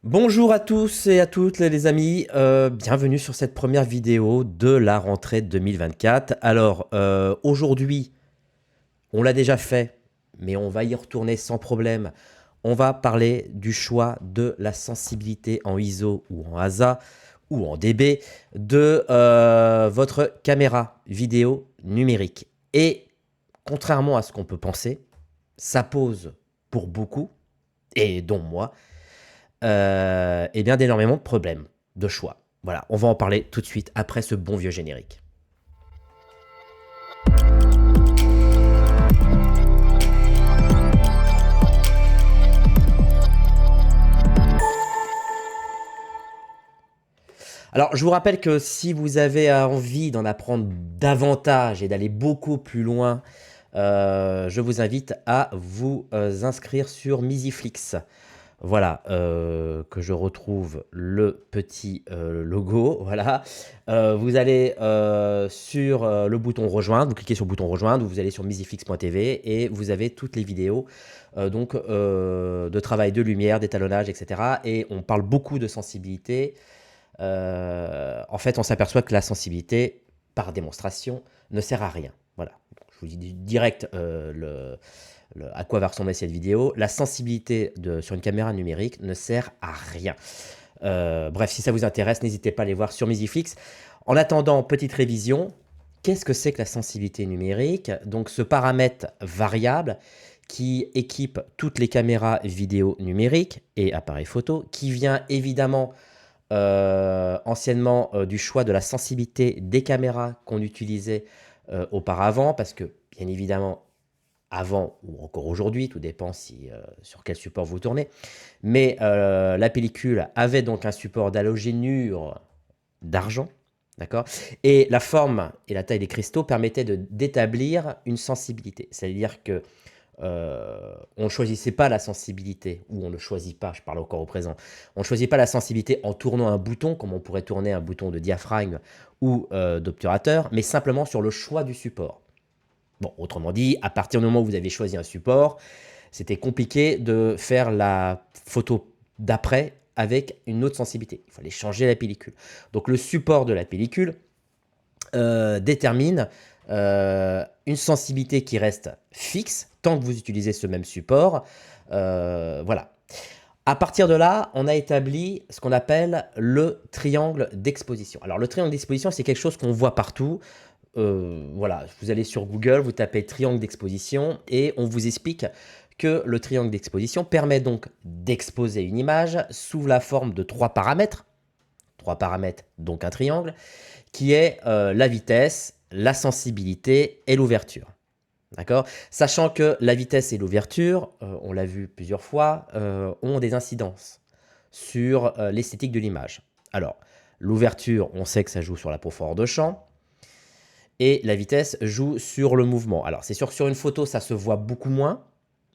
Bonjour à tous et à toutes les amis, bienvenue sur cette première vidéo de la rentrée 2024. Alors aujourd'hui, on l'a déjà fait, mais on va y retourner sans problème. On va parler du choix de la sensibilité en ISO ou en ASA ou en DB de votre caméra vidéo numérique. Et contrairement à ce qu'on peut penser, ça pose pour beaucoup, et dont moi, et bien d'énormément de problèmes de choix. Voilà, on va en parler tout de suite après ce bon vieux générique. Alors, je vous rappelle que si vous avez envie d'en apprendre davantage et d'aller beaucoup plus loin, je vous invite à vous inscrire sur Misiflix. Voilà, que je retrouve le petit logo. Voilà, vous allez sur le bouton rejoindre, vous cliquez sur le bouton rejoindre, vous allez sur misiflix.tv et vous avez toutes les vidéos de travail de lumière, d'étalonnage, etc. Et on parle beaucoup de sensibilité. En fait, on s'aperçoit que la sensibilité, par démonstration, ne sert à rien. Voilà, je vous dis direct à quoi va ressembler cette vidéo. La sensibilité sur une caméra numérique ne sert à rien. Bref, si ça vous intéresse, n'hésitez pas à aller voir sur Misiflix. En attendant, petite révision. Qu'est-ce que c'est que la sensibilité numérique? Donc, ce paramètre variable qui équipe toutes les caméras vidéo numériques et appareils photo, qui vient évidemment anciennement du choix de la sensibilité des caméras qu'on utilisait auparavant, parce que, bien évidemment, avant ou encore aujourd'hui, tout dépend sur quel support vous tournez, mais la pellicule avait donc un support d'halogénure d'argent, d'accord? Et la forme et la taille des cristaux permettaient d'établir une sensibilité. C'est-à-dire que on ne choisissait pas la sensibilité, ou on ne choisit pas, je parle encore au présent, on ne choisit pas la sensibilité en tournant un bouton, comme on pourrait tourner un bouton de diaphragme ou d'obturateur, mais simplement sur le choix du support. Bon, autrement dit, à partir du moment où vous avez choisi un support, c'était compliqué de faire la photo d'après avec une autre sensibilité. Il fallait changer la pellicule. Donc le support de la pellicule détermine une sensibilité qui reste fixe tant que vous utilisez ce même support. Voilà. À partir de là, on a établi ce qu'on appelle le triangle d'exposition. Alors le triangle d'exposition, c'est quelque chose qu'on voit partout. Voilà, vous allez sur Google, vous tapez triangle d'exposition et on vous explique que le triangle d'exposition permet donc d'exposer une image sous la forme de trois paramètres. Trois paramètres, donc un triangle, qui est la vitesse, la sensibilité et l'ouverture. D'accord? Sachant que la vitesse et l'ouverture, on l'a vu plusieurs fois, ont des incidences sur l'esthétique de l'image. Alors, l'ouverture, on sait que ça joue sur la profondeur de champ, et la vitesse joue sur le mouvement. Alors, c'est sûr que sur une photo, ça se voit beaucoup moins,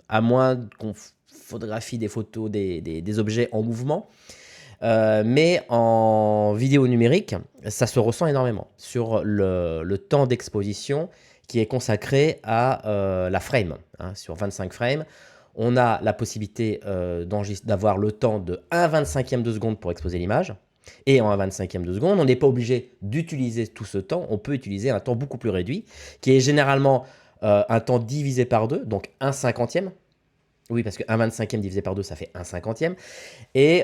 à moins qu'on photographie des photos des objets en mouvement. Mais en vidéo numérique, ça se ressent énormément sur le temps d'exposition qui est consacré à la frame. Hein. Sur 25 frames, on a la possibilité d'avoir le temps de 1/25e de seconde pour exposer l'image. Et en 1/25e de seconde, on n'est pas obligé d'utiliser tout ce temps. On peut utiliser un temps beaucoup plus réduit, qui est généralement un temps divisé par 2, donc 1/50e. Oui, parce que 1/25e divisé par 2, ça fait 1/50e. Et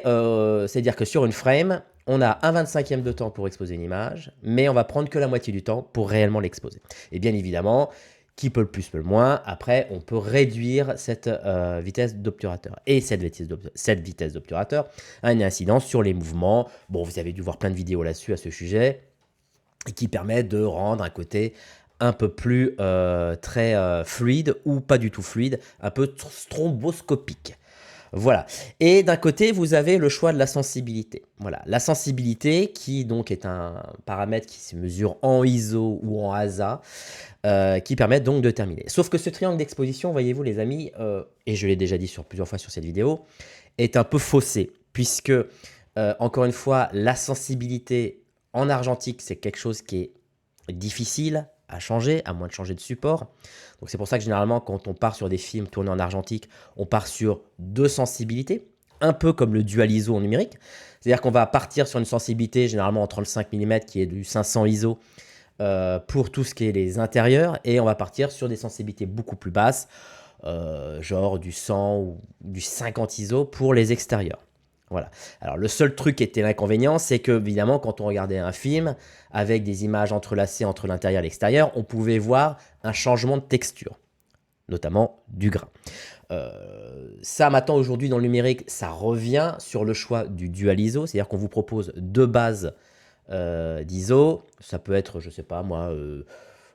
c'est-à-dire que sur une frame, on a 1/25e de temps pour exposer une image, mais on va prendre que la moitié du temps pour réellement l'exposer. Et bien évidemment, qui peut le plus peut le moins, après on peut réduire cette vitesse d'obturateur. Et cette vitesse d'obturateur a une incidence sur les mouvements. Bon, vous avez dû voir plein de vidéos là-dessus à ce sujet, qui permet de rendre un côté un peu plus très fluide, ou pas du tout fluide, un peu stromboscopique. Voilà. Et d'un côté, vous avez le choix de la sensibilité. Voilà. La sensibilité, qui donc est un paramètre qui se mesure en ISO ou en ASA, qui permet donc de terminer. Sauf que ce triangle d'exposition, voyez-vous les amis, et je l'ai déjà dit plusieurs fois sur cette vidéo, est un peu faussé, puisque, encore une fois, la sensibilité en argentique, c'est quelque chose qui est difficile à changer, à moins de changer de support. Donc c'est pour ça que généralement, quand on part sur des films tournés en argentique, on part sur deux sensibilités. un peu comme le dual ISO en numérique. C'est-à-dire qu'on va partir sur une sensibilité généralement en 35 mm qui est du 500 ISO pour tout ce qui est les intérieurs, et on va partir sur des sensibilités beaucoup plus basses, genre du 100 ou du 50 ISO pour les extérieurs. Voilà. Alors le seul truc qui était l'inconvénient, c'est que évidemment quand on regardait un film avec des images entrelacées entre l'intérieur et l'extérieur, on pouvait voir un changement de texture, notamment du grain. Ça maintenant aujourd'hui dans le numérique, ça revient sur le choix du dual ISO, c'est-à-dire qu'on vous propose deux bases d'ISO. Ça peut être, je sais pas moi,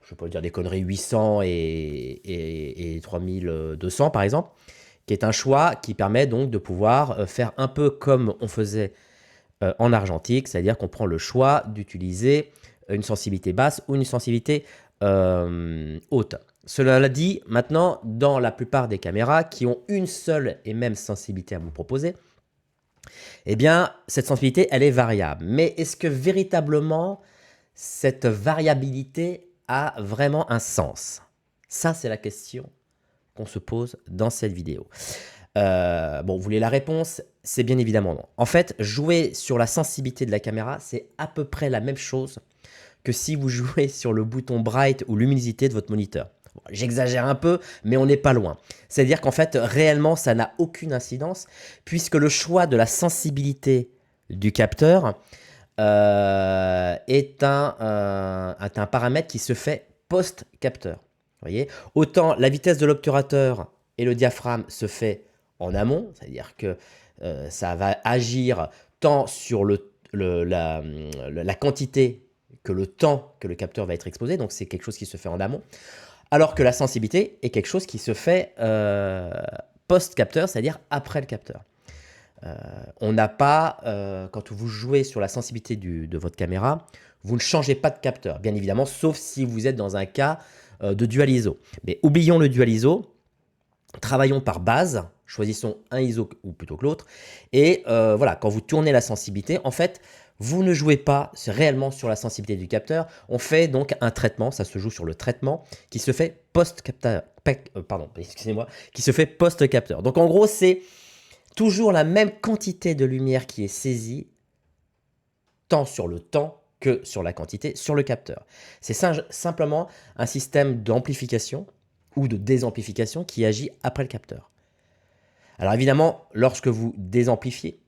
je peux dire des conneries, 800 et 3200 par exemple, qui est un choix qui permet donc de pouvoir faire un peu comme on faisait en argentique, c'est-à-dire qu'on prend le choix d'utiliser une sensibilité basse ou une sensibilité haute. Cela dit, maintenant, dans la plupart des caméras qui ont une seule et même sensibilité à vous proposer, eh bien, cette sensibilité, elle est variable. Mais est-ce que véritablement, cette variabilité a vraiment un sens? Ça, c'est la question qu'on se pose dans cette vidéo. Bon, vous voulez la réponse? C'est bien évidemment non. En fait, jouer sur la sensibilité de la caméra, c'est à peu près la même chose que si vous jouez sur le bouton Bright ou luminosité de votre moniteur. Bon, j'exagère un peu, mais on n'est pas loin. C'est-à-dire qu'en fait, réellement, ça n'a aucune incidence, puisque le choix de la sensibilité du capteur est un paramètre qui se fait post-capteur. Vous voyez, autant la vitesse de l'obturateur et le diaphragme se fait en amont, c'est-à-dire que ça va agir tant sur la quantité que le temps que le capteur va être exposé, donc c'est quelque chose qui se fait en amont, alors que la sensibilité est quelque chose qui se fait post-capteur, c'est-à-dire après le capteur. On n'a pas, quand vous jouez sur la sensibilité de votre caméra, vous ne changez pas de capteur, bien évidemment, sauf si vous êtes dans un cas de dual ISO. Mais oublions le dual ISO, travaillons par base, choisissons un ISO ou plutôt que l'autre, et voilà, quand vous tournez la sensibilité, en fait, vous ne jouez pas réellement sur la sensibilité du capteur, on fait donc un traitement, ça se joue sur le traitement, qui se fait post-capteur, pardon, excusez-moi, qui se fait post-capteur. Donc en gros, c'est toujours la même quantité de lumière qui est saisie, tant sur le temps que sur la quantité sur le capteur. C'est simplement un système d'amplification ou de désamplification qui agit après le capteur. Alors évidemment, lorsque vous désamplifiez,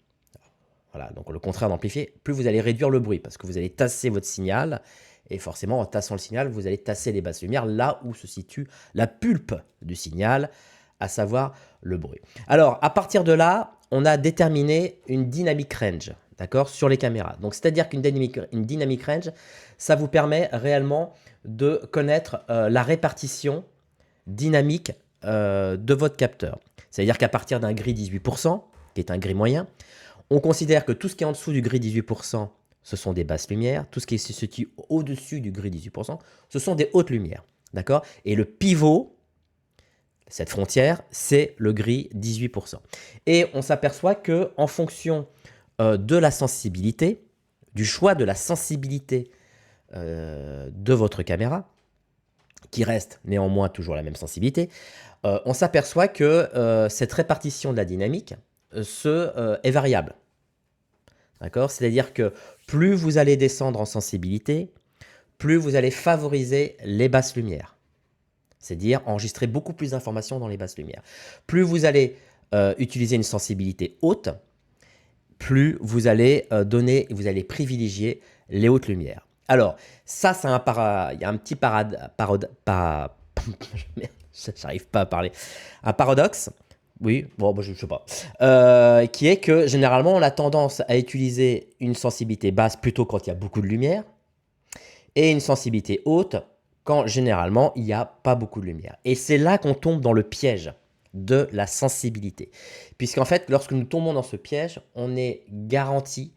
voilà, donc le contraire d'amplifier, plus vous allez réduire le bruit parce que vous allez tasser votre signal, et forcément en tassant le signal, vous allez tasser les basses lumières là où se situe la pulpe du signal, à savoir le bruit. Alors à partir de là, on a déterminé une dynamic range, d'accord, sur les caméras. Donc c'est-à-dire qu'une dynamic range, ça vous permet réellement de connaître la répartition dynamique de votre capteur. C'est-à-dire qu'à partir d'un gris 18%, qui est un gris moyen, on considère que tout ce qui est en dessous du gris 18%, ce sont des basses lumières. Tout ce qui se situe au-dessus du gris 18%, ce sont des hautes lumières. D'accord? Et le pivot, cette frontière, c'est le gris 18%. Et on s'aperçoit qu'en fonction de la sensibilité, du choix de la sensibilité de votre caméra, qui reste néanmoins toujours la même sensibilité, on s'aperçoit que cette répartition de la dynamique est variable. D'accord? C'est-à-dire que plus vous allez descendre en sensibilité, plus vous allez favoriser les basses lumières. C'est-à-dire enregistrer beaucoup plus d'informations dans les basses lumières. Plus vous allez utiliser une sensibilité haute, plus vous allez vous allez privilégier les hautes lumières. Alors, ça, c'est il y a un petit j'arrive pas à parler. Un paradoxe, oui, bon, je sais pas, qui est que généralement, on a tendance à utiliser une sensibilité basse plutôt quand il y a beaucoup de lumière, et une sensibilité haute quand généralement il n'y a pas beaucoup de lumière. Et c'est là qu'on tombe dans le piège de la sensibilité. Puisqu'en fait, lorsque nous tombons dans ce piège, on est garanti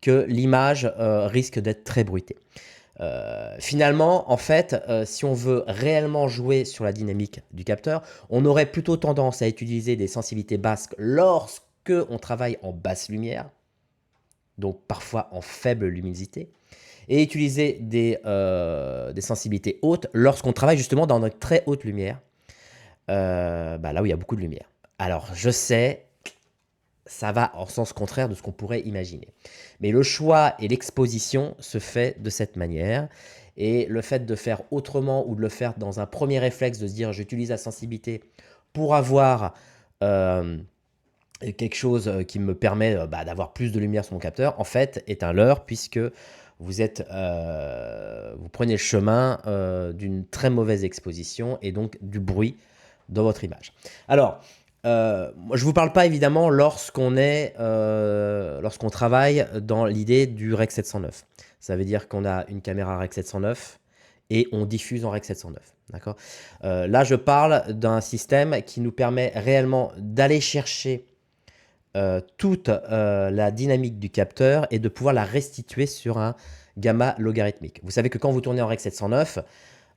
que l'image risque d'être très bruitée. Finalement, en fait, si on veut réellement jouer sur la dynamique du capteur, on aurait plutôt tendance à utiliser des sensibilités basses lorsque on travaille en basse lumière, donc parfois en faible luminosité, et utiliser des sensibilités hautes lorsqu'on travaille justement dans une très haute lumière, là où il y a beaucoup de lumière. Alors, je sais, ça va en sens contraire de ce qu'on pourrait imaginer. Mais le choix et l'exposition se fait de cette manière. Et le fait de faire autrement ou de le faire dans un premier réflexe, de se dire j'utilise la sensibilité pour avoir euh, quelque chose qui me permet d'avoir plus de lumière sur mon capteur, en fait, est un leurre puisque vous prenez le chemin d'une très mauvaise exposition et donc du bruit dans votre image. Alors, je ne vous parle pas évidemment lorsqu'on travaille dans l'idée du Rec 709. Ça veut dire qu'on a une caméra Rec 709 et on diffuse en Rec 709. D'accord. Là, je parle d'un système qui nous permet réellement d'aller chercher toute la dynamique du capteur et de pouvoir la restituer sur un gamma logarithmique. Vous savez que quand vous tournez en Rec 709,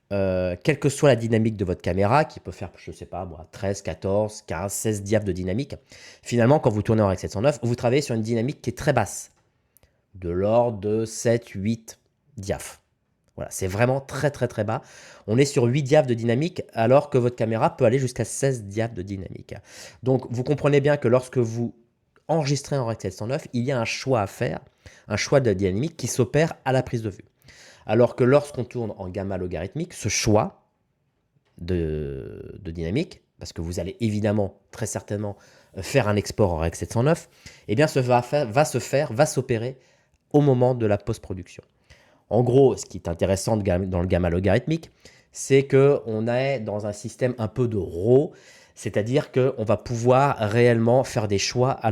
quelle que soit la dynamique de votre caméra, qui peut faire, je ne sais pas moi, 13, 14, 15, 16 diaphes de dynamique, finalement, quand vous tournez en Rec 709, vous travaillez sur une dynamique qui est très basse, de l'ordre de 7, 8 diaphes. Voilà, c'est vraiment très très très bas. On est sur 8 diaphes de dynamique alors que votre caméra peut aller jusqu'à 16 diaphes de dynamique. Donc vous comprenez bien que lorsque vous enregistrez en Rec 709, il y a un choix à faire, un choix de dynamique qui s'opère à la prise de vue. Alors que lorsqu'on tourne en gamma logarithmique, ce choix de dynamique, parce que vous allez évidemment, très certainement, faire un export en Rec 709, eh bien, va s'opérer au moment de la post-production. En gros, ce qui est intéressant dans le gamma logarithmique, c'est qu'on est dans un système un peu de RAW, c'est-à-dire qu'on va pouvoir réellement faire des choix à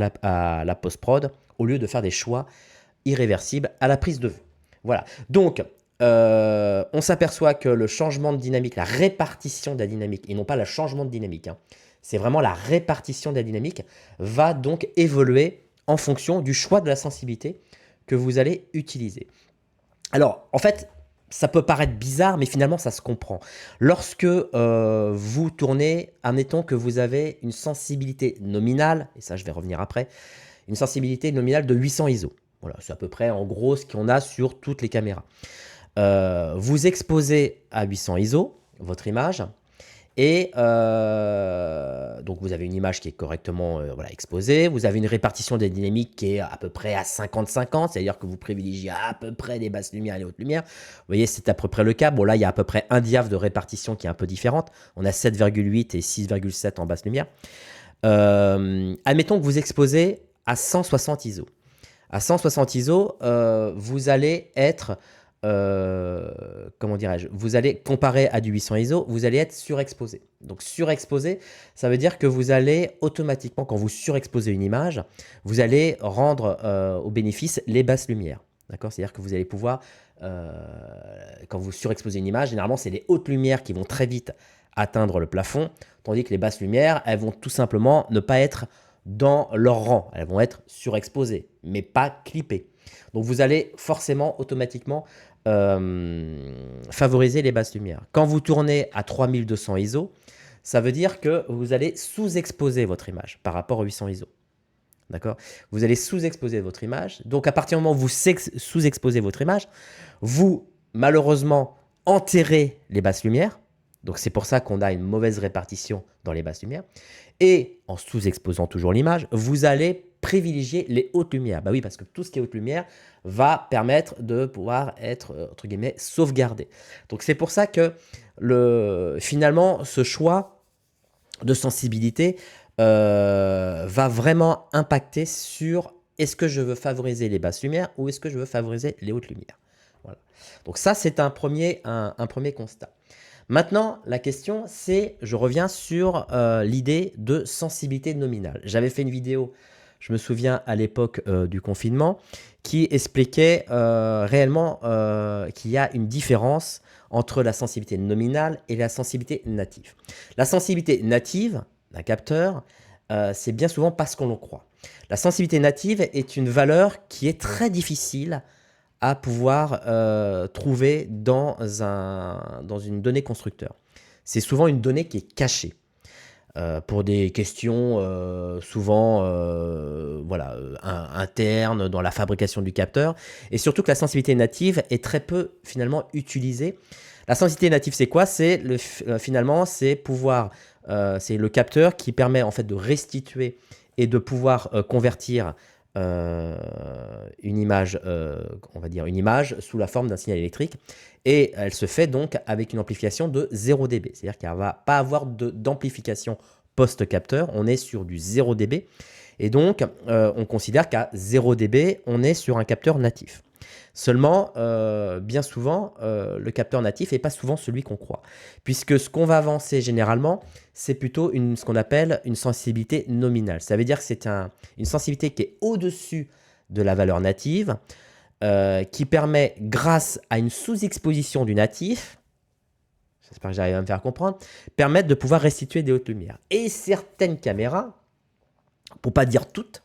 la post-prod au lieu de faire des choix irréversibles à la prise de vue. Voilà. Donc, on s'aperçoit que le changement de dynamique, la répartition de la dynamique, et non pas le changement de dynamique, c'est vraiment la répartition de la dynamique, va donc évoluer en fonction du choix de la sensibilité que vous allez utiliser. Alors, en fait, ça peut paraître bizarre, mais finalement, ça se comprend. Lorsque vous tournez, admettons que vous avez une sensibilité nominale, et ça, je vais revenir après, une sensibilité nominale de 800 ISO. Voilà, c'est à peu près, en gros, ce qu'on a sur toutes les caméras. Vous exposez à 800 ISO votre image, et donc vous avez une image qui est correctement exposée, vous avez une répartition des dynamiques qui est à peu près à 50-50, c'est-à-dire que vous privilégiez à peu près les basses lumières et les hautes lumières. Vous voyez, c'est à peu près le cas. Bon, là, il y a à peu près un diaph de répartition qui est un peu différente. On a 7,8 et 6,7 en basse lumière. Admettons que vous exposez à 160 ISO. À 160 ISO, vous allez être... comment dirais-je, vous allez comparer à du 800 ISO, vous allez être surexposé. Donc surexposé, ça veut dire que vous allez automatiquement, quand vous surexposez une image, vous allez rendre au bénéfice les basses lumières. D'accord. C'est-à-dire que vous allez pouvoir, quand vous surexposez une image, généralement c'est les hautes lumières qui vont très vite atteindre le plafond, tandis que les basses lumières, elles vont tout simplement ne pas être dans leur rang. Elles vont être surexposées, mais pas clippées. Donc vous allez forcément automatiquement favoriser les basses lumières. Quand vous tournez à 3200 ISO, ça veut dire que vous allez sous-exposer votre image par rapport aux 800 ISO. D'accord. Vous allez sous-exposer votre image. Donc à partir du moment où vous sous-exposez votre image, vous malheureusement enterrez les basses lumières. Donc c'est pour ça qu'on a une mauvaise répartition dans les basses lumières. Et en sous-exposant toujours l'image, vous allez privilégier les hautes lumières. Bah oui, parce que tout ce qui est haute lumière va permettre de pouvoir être, entre guillemets, sauvegardé. Donc c'est pour ça que finalement, ce choix de sensibilité va vraiment impacter sur est-ce que je veux favoriser les basses lumières ou est-ce que je veux favoriser les hautes lumières. Voilà. Donc ça, c'est un premier constat. Maintenant, la question, c'est, je reviens sur l'idée de sensibilité nominale. J'avais fait une vidéo, je me souviens à l'époque du confinement, qui expliquait réellement qu'il y a une différence entre la sensibilité nominale et la sensibilité native. La sensibilité native d'un capteur, c'est bien souvent pas ce qu'on en croit. La sensibilité native est une valeur qui est très difficile à pouvoir trouver dans une donnée constructeur. C'est souvent une donnée qui est cachée pour des questions souvent internes dans la fabrication du capteur, et surtout que la sensibilité native est très peu finalement utilisée. La sensibilité native, c'est quoi? C'est finalement, c'est le capteur qui permet en fait de restituer est de pouvoir convertir une image, on va dire une image, sous la forme d'un signal électrique. Et elle se fait donc avec une amplification de 0 dB. C'est-à-dire qu'il ne va pas avoir d'amplification post-capteur. On est sur du 0 dB. Et donc, on considère qu'à 0 dB, on est sur un capteur natif. Seulement, bien souvent, le capteur natif n'est pas souvent celui qu'on croit. Puisque ce qu'on va avancer généralement, c'est plutôt ce qu'on appelle une sensibilité nominale. Ça veut dire que c'est une sensibilité qui est au-dessus de la valeur native, qui permet, grâce à une sous-exposition du natif, j'espère que j'arrive à me faire comprendre, permettre de pouvoir restituer des hautes lumières. Et certaines caméras, pour pas dire toutes,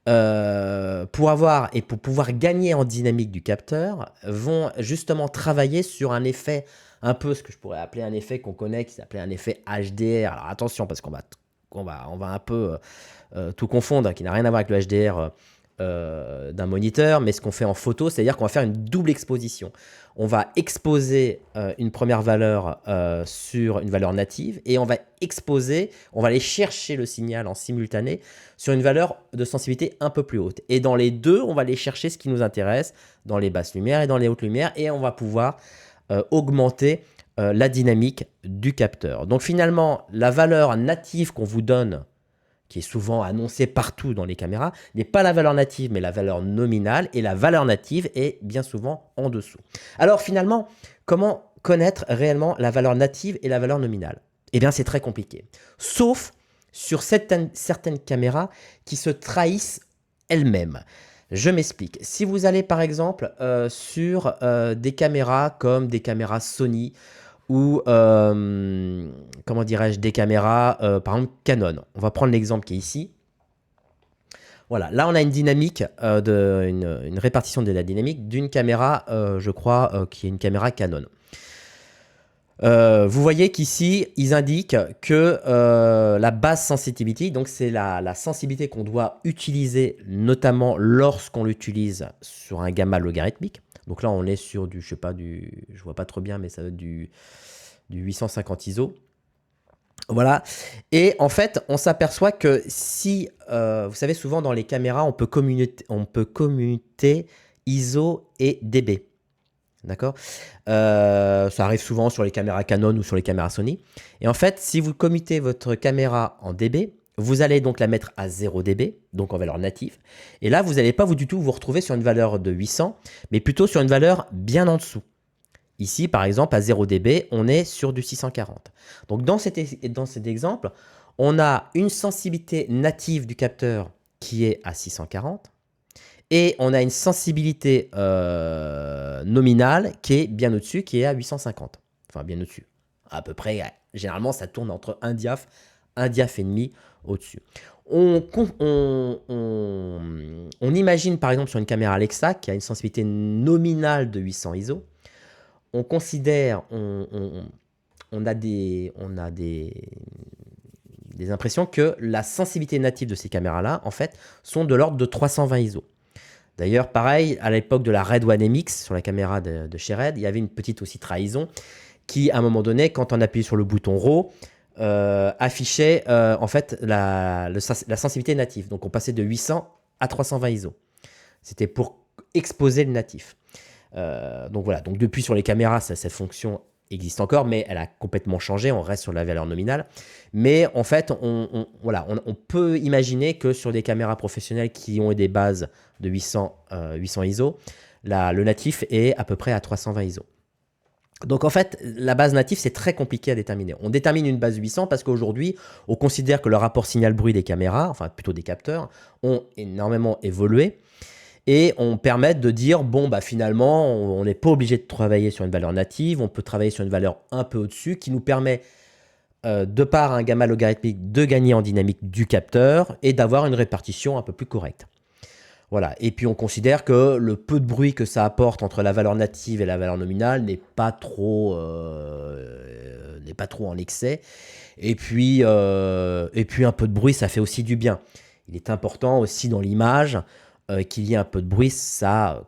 pour pouvoir gagner en dynamique du capteur, vont justement travailler sur un effet, un peu ce que je pourrais appeler un effet qu'on connaît, qui s'appelait un effet HDR. Alors attention, parce qu'on va un peu tout confondre, qui n'a rien à voir avec le HDR d'un moniteur, mais ce qu'on fait en photo, c'est-à-dire qu'on va faire une double exposition. On va exposer une première valeur sur une valeur native et on va aller chercher le signal en simultané sur une valeur de sensibilité un peu plus haute. Et dans les deux, on va aller chercher ce qui nous intéresse dans les basses lumières et dans les hautes lumières et on va pouvoir augmenter la dynamique du capteur. Donc finalement, la valeur native qu'on vous donne, qui est souvent annoncée partout dans les caméras, n'est pas la valeur native, mais la valeur nominale, et la valeur native est bien souvent en dessous. Alors finalement, comment connaître réellement la valeur native et la valeur nominale? Eh bien, c'est très compliqué. Sauf sur certaines caméras qui se trahissent elles-mêmes. Je m'explique. Si vous allez par exemple sur des caméras comme des caméras Sony, ou, comment dirais-je, des caméras, par exemple Canon. On va prendre l'exemple qui est ici. Voilà, là on a une dynamique, une répartition de la dynamique d'une caméra, je crois, qui est une caméra Canon. Vous voyez qu'ici, ils indiquent que la base sensitivity, donc c'est la sensibilité qu'on doit utiliser, notamment lorsqu'on l'utilise sur un gamma logarithmique. Donc là, on est sur du, je sais pas, je vois pas trop bien, mais ça va être du 850 ISO. Voilà. Et en fait, on s'aperçoit que si, vous savez, souvent dans les caméras, on peut commuter ISO et dB. D'accord? Ça arrive souvent sur les caméras Canon ou sur les caméras Sony. Et en fait, si vous commutez votre caméra en dB, vous allez donc la mettre à 0 dB, donc en valeur native. Et là, vous n'allez pas du tout vous retrouver sur une valeur de 800, mais plutôt sur une valeur bien en dessous. Ici, par exemple, à 0 dB, on est sur du 640. Donc, dans cet exemple, on a une sensibilité native du capteur qui est à 640 et on a une sensibilité nominale qui est bien au-dessus, qui est à 850. Enfin, bien au-dessus. À peu près, généralement, ça tourne entre un diaph et demi au-dessus. On imagine, par exemple, sur une caméra Alexa qui a une sensibilité nominale de 800 ISO, on considère, on a des impressions que la sensibilité native de ces caméras-là, en fait, sont de l'ordre de 320 ISO. D'ailleurs, pareil, à l'époque de la Red One MX, sur la caméra de chez Red, il y avait une petite aussi trahison qui, à un moment donné, quand on appuyait sur le bouton RAW, affichait en fait la sensibilité native. Donc, on passait de 800 à 320 ISO. C'était pour exposer le natif. Donc voilà, donc depuis sur les caméras, cette fonction existe encore, mais elle a complètement changé, on reste sur la valeur nominale. Mais en fait, on peut imaginer que sur des caméras professionnelles qui ont des bases de 800 ISO, le natif est à peu près à 320 ISO. Donc en fait, la base native, c'est très compliqué à déterminer. On détermine une base 800 parce qu'aujourd'hui, on considère que le rapport signal-bruit des caméras, enfin plutôt des capteurs, ont énormément évolué. Et on permet de dire, bon, bah finalement, on n'est pas obligé de travailler sur une valeur native, on peut travailler sur une valeur un peu au-dessus qui nous permet, de par un gamma logarithmique, de gagner en dynamique du capteur et d'avoir une répartition un peu plus correcte. Voilà. Et puis on considère que le peu de bruit que ça apporte entre la valeur native et la valeur nominale n'est pas trop en excès. Et puis un peu de bruit, ça fait aussi du bien. Il est important aussi dans l'image qu'il y ait un peu de bruit, ça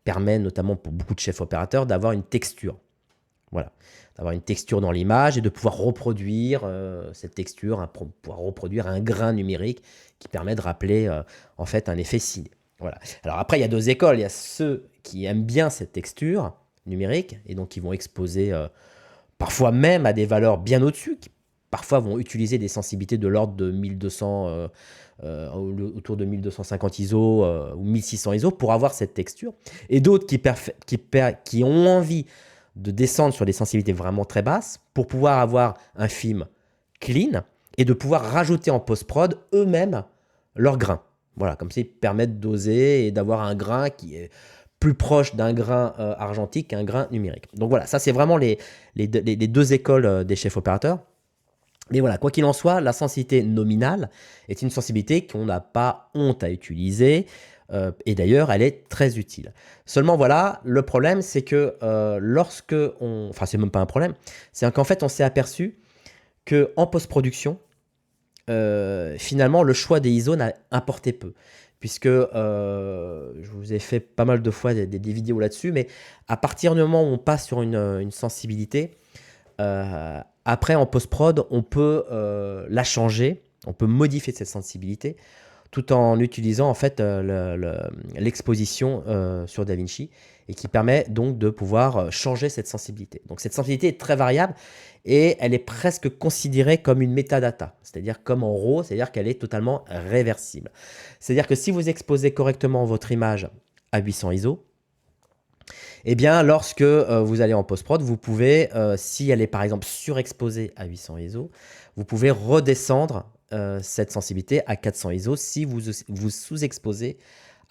permet notamment pour beaucoup de chefs opérateurs d'avoir une texture. Voilà. d'avoir une texture dans l'image et de pouvoir reproduire cette texture, pouvoir reproduire un grain numérique qui permet de rappeler en fait un effet ciné. Voilà. Alors après, il y a deux écoles. Il y a ceux qui aiment bien cette texture numérique et donc qui vont exposer parfois même à des valeurs bien au-dessus, qui parfois vont utiliser des sensibilités de l'ordre de 1200, autour de 1250 ISO ou 1600 ISO pour avoir cette texture. Et d'autres qui ont envie de descendre sur des sensibilités vraiment très basses pour pouvoir avoir un film clean et de pouvoir rajouter en post-prod eux-mêmes leur grain. Voilà, comme ça, ils permettent d'oser et d'avoir un grain qui est plus proche d'un grain argentique qu'un grain numérique. Donc voilà, ça c'est vraiment les deux écoles des chefs opérateurs. Mais voilà, quoi qu'il en soit, la sensibilité nominale est une sensibilité qu'on n'a pas honte à utiliser. Et d'ailleurs, elle est très utile. Seulement voilà, le problème c'est que lorsque on... Enfin, c'est même pas un problème. C'est qu'en fait, on s'est aperçu qu'en post-production, finalement, le choix des ISO n'a importé peu. Puisque je vous ai fait pas mal de fois des vidéos là-dessus, mais à partir du moment où on passe sur une sensibilité, après en post-prod, on peut la changer, on peut modifier cette sensibilité tout en utilisant en fait l'exposition sur DaVinci et qui permet donc de pouvoir changer cette sensibilité. Donc cette sensibilité est très variable et elle est presque considérée comme une metadata, c'est-à-dire comme en RAW, c'est-à-dire qu'elle est totalement réversible. C'est-à-dire que si vous exposez correctement votre image à 800 ISO, eh bien, lorsque vous allez en post-prod, vous pouvez, si elle est par exemple surexposée à 800 ISO, vous pouvez redescendre cette sensibilité à 400 ISO si vous sous-exposez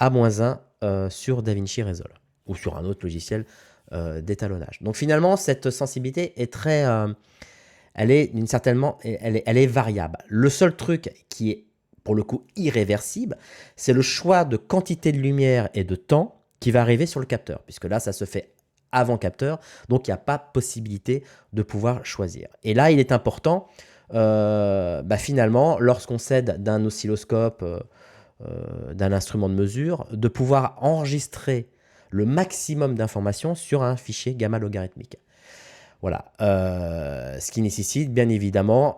à -1 sur DaVinci Resolve ou sur un autre logiciel d'étalonnage. Donc finalement, cette sensibilité est très... elle est elle est variable. Le seul truc qui est pour le coup irréversible, c'est le choix de quantité de lumière et de temps qui va arriver sur le capteur, puisque là, ça se fait avant capteur, donc il n'y a pas possibilité de pouvoir choisir. Et là, il est important, finalement, lorsqu'on s'aide d'un oscilloscope, d'un instrument de mesure, de pouvoir enregistrer le maximum d'informations sur un fichier gamma logarithmique. Voilà, ce qui nécessite bien évidemment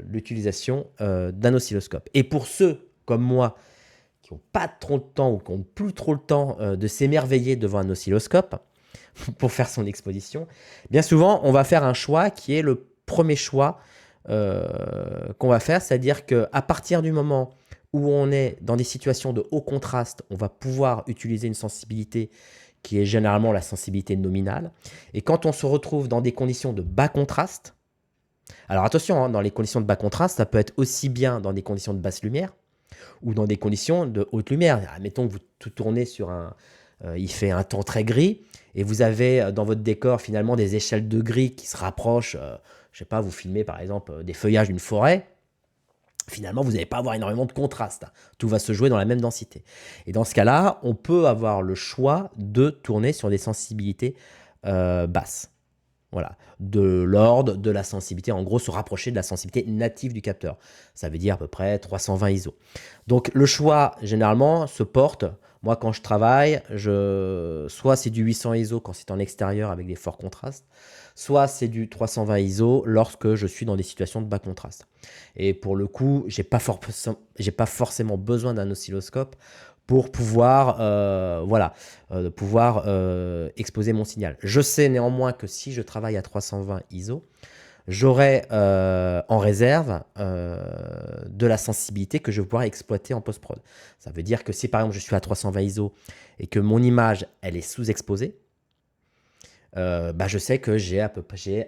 l'utilisation d'un oscilloscope. Et pour ceux comme moi qui n'ont pas trop le temps ou qui n'ont plus trop le temps de s'émerveiller devant un oscilloscope pour faire son exposition, bien souvent, on va faire un choix qui est le premier choix qu'on va faire, c'est-à-dire qu'à partir du moment où on est dans des situations de haut contraste, on va pouvoir utiliser une sensibilité qui est généralement la sensibilité nominale. Et quand on se retrouve dans des conditions de bas contraste, alors attention, hein, dans les conditions de bas contraste, ça peut être aussi bien dans des conditions de basse lumière, ou dans des conditions de haute lumière. Admettons que vous tout tournez sur il fait un temps très gris, et vous avez dans votre décor finalement des échelles de gris qui se rapprochent, je sais pas, vous filmez par exemple des feuillages d'une forêt, finalement vous n'allez pas avoir énormément de contraste. Tout va se jouer dans la même densité. Et dans ce cas-là, on peut avoir le choix de tourner sur des sensibilités basses. Voilà, de l'ordre de la sensibilité, en gros se rapprocher de la sensibilité native du capteur. Ça veut dire à peu près 320 ISO. Donc le choix généralement se porte, moi quand je travaille, soit c'est du 800 ISO quand c'est en extérieur avec des forts contrastes, soit c'est du 320 ISO lorsque je suis dans des situations de bas contraste. Et pour le coup, j'ai pas forcément besoin d'un oscilloscope pour pouvoir, exposer mon signal. Je sais néanmoins que si je travaille à 320 ISO, j'aurai en réserve de la sensibilité que je vais pouvoir exploiter en post-prod. Ça veut dire que si par exemple je suis à 320 ISO et que mon image elle est sous-exposée, je sais que j'ai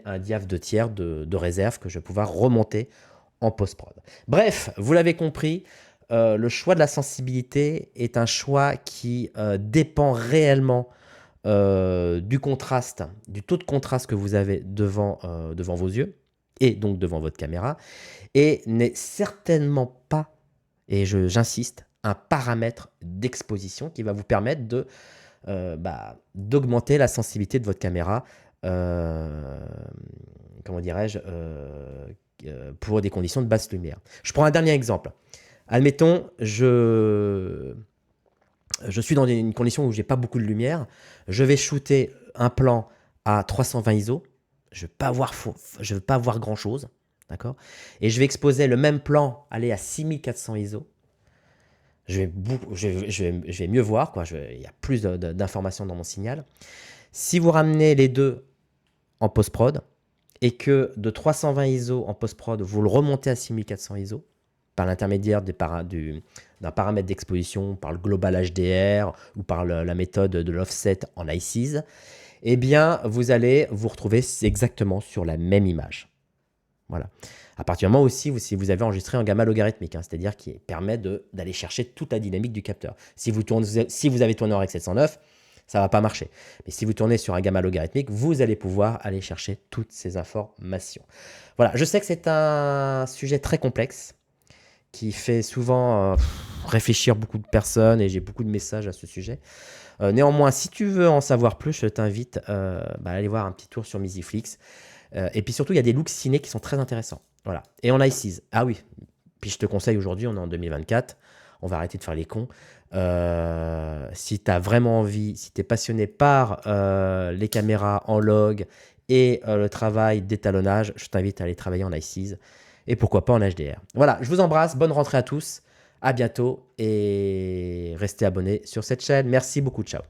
un diaph de tiers de réserve que je vais pouvoir remonter en post-prod. Bref, vous l'avez compris, le choix de la sensibilité est un choix qui dépend réellement du contraste, du taux de contraste que vous avez devant vos yeux et donc devant votre caméra, et n'est certainement pas, et j'insiste, un paramètre d'exposition qui va vous permettre d'augmenter la sensibilité de votre caméra, comment dirais-je, pour des conditions de basse lumière. Je prends un dernier exemple. Admettons, je suis dans une condition où j'ai pas beaucoup de lumière. Je vais shooter un plan à 320 ISO. Je ne veux pas voir grand-chose. D'accord? Et je vais exposer le même plan, aller à 6400 ISO. Je vais mieux voir, quoi. Il y a plus d'informations dans mon signal. Si vous ramenez les deux en post-prod et que de 320 ISO en post-prod, vous le remontez à 6400 ISO par l'intermédiaire d'un paramètre d'exposition, par le Global HDR ou par la méthode de l'offset en iSees, eh bien, vous allez vous retrouver exactement sur la même image. Voilà. À partir du moment aussi, si vous avez enregistré en gamma logarithmique, hein, c'est-à-dire qui permet d'aller chercher toute la dynamique du capteur. Si vous avez tourné en Rec 709, ça ne va pas marcher. Mais si vous tournez sur un gamma logarithmique, vous allez pouvoir aller chercher toutes ces informations. Voilà, je sais que c'est un sujet très complexe qui fait souvent réfléchir beaucoup de personnes et j'ai beaucoup de messages à ce sujet. Néanmoins, si tu veux en savoir plus, je t'invite à aller voir un petit tour sur Misiflix. Et puis surtout, il y a des looks ciné qui sont très intéressants. Voilà. Et on iSees. Ah oui. Puis je te conseille aujourd'hui, on est en 2024. On va arrêter de faire les cons. Si tu as vraiment envie, si tu es passionné par les caméras en log et le travail d'étalonnage, je t'invite à aller travailler en iSees. Et pourquoi pas en HDR. Voilà, je vous embrasse. Bonne rentrée à tous. À bientôt. Et restez abonnés sur cette chaîne. Merci beaucoup. Ciao.